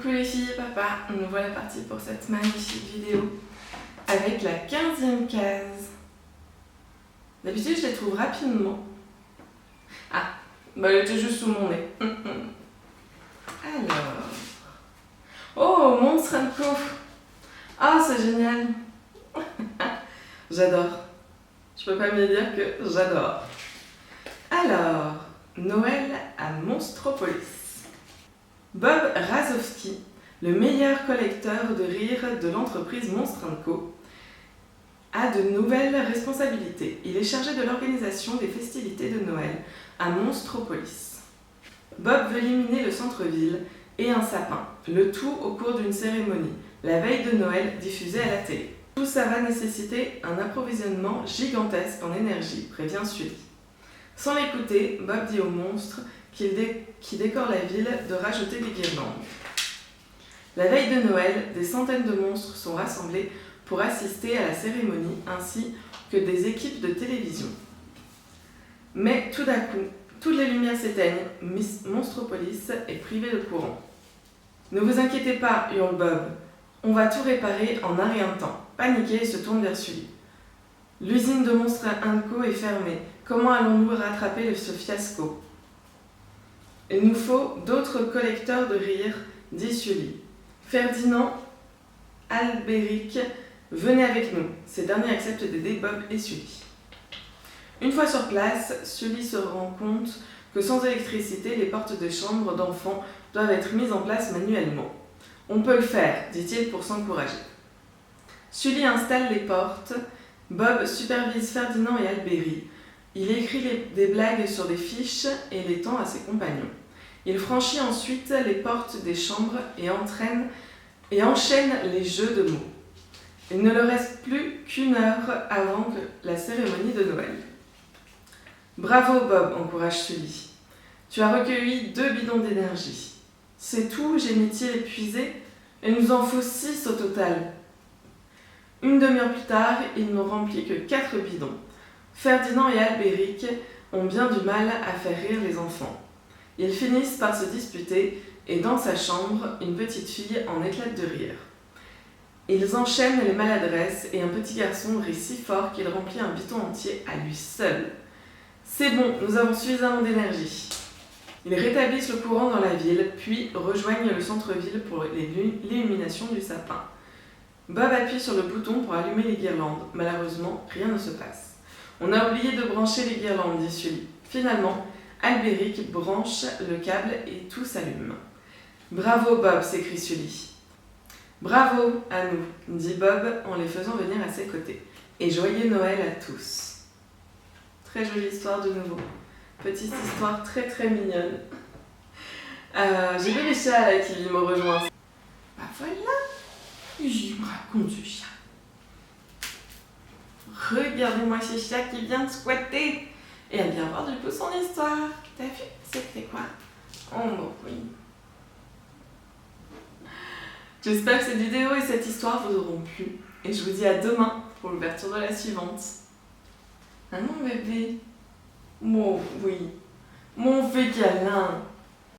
Coucou les filles et papa, nous voilà partis pour cette magnifique vidéo avec la 15e case. D'habitude je les trouve rapidement. Ah, bah elle était juste sous mon nez. Alors... Oh, Monstre & Co. Ah, c'est génial. J'adore. Je peux pas me dire que j'adore. Alors, Noël à Monstropolis. Bob Razowski, le meilleur collecteur de rire de l'entreprise Monstre & Co, a de nouvelles responsabilités. Il est chargé de l'organisation des festivités de Noël à Monstropolis. Bob veut éliminer le centre-ville et un sapin, le tout au cours d'une cérémonie, la veille de Noël diffusée à la télé. Tout ça va nécessiter un approvisionnement gigantesque en énergie, prévient Sully. Sans l'écouter, Bob dit au monstre qui décore la ville de rajouter des guirlandes. La veille de Noël, des centaines de monstres sont rassemblés pour assister à la cérémonie ainsi que des équipes de télévision. Mais tout d'un coup, toutes les lumières s'éteignent, Monstropolis est privé de courant. Ne vous inquiétez pas, hurle Bob, on va tout réparer en un rien de temps. Paniqué, il se tourne vers Sully. L'usine de Monstre & Co est fermée. Comment allons-nous rattraper ce fiasco? Il nous faut d'autres collecteurs de rire, dit Sully. Ferdinand, Albéric, venez avec nous. Ces derniers acceptent d'aider Bob et Sully. Une fois sur place, Sully se rend compte que sans électricité, les portes de chambre d'enfants doivent être mises en place manuellement. On peut le faire, dit-il pour s'encourager. Sully installe les portes. Bob supervise Ferdinand et Albéric. Il écrit des blagues sur des fiches et les tend à ses compagnons. Il franchit ensuite les portes des chambres et enchaîne les jeux de mots. Il ne leur reste plus qu'une heure avant que la cérémonie de Noël. Bravo Bob, encourage Sully. Tu as recueilli 2 bidons d'énergie. C'est tout, gémit-il épuisé. Il nous en faut 6 au total. Une demi-heure plus tard, ils n'ont rempli que 4 bidons. Ferdinand et Albéric ont bien du mal à faire rire les enfants. Ils finissent par se disputer et dans sa chambre, une petite fille en éclate de rire. Ils enchaînent les maladresses et un petit garçon rit si fort qu'il remplit un bidon entier à lui seul. C'est bon, nous avons suffisamment d'énergie. Ils rétablissent le courant dans la ville, puis rejoignent le centre-ville pour l'illumination du sapin. Bob appuie sur le bouton pour allumer les guirlandes. Malheureusement, rien ne se passe. On a oublié de brancher les guirlandes, dit Sully. Finalement, Albéric branche le câble et tout s'allume. Bravo Bob, s'écrie Sully. Bravo à nous, dit Bob en les faisant venir à ses côtés. Et joyeux Noël à tous. Très jolie histoire de nouveau. Petite histoire très très mignonne. J'ai vu les chats là, qui me rejoignent. Bah voilà, je me raconte ce chat. Regardez-moi ce chat qui vient de squatter. Et elle vient voir du coup son histoire. T'as vu? C'était quoi? Oh bon, oui. J'espère que cette vidéo et cette histoire vous auront plu. Et je vous dis à demain pour l'ouverture de la suivante. Ah non bébé? Mon oui. Mon fait câlin.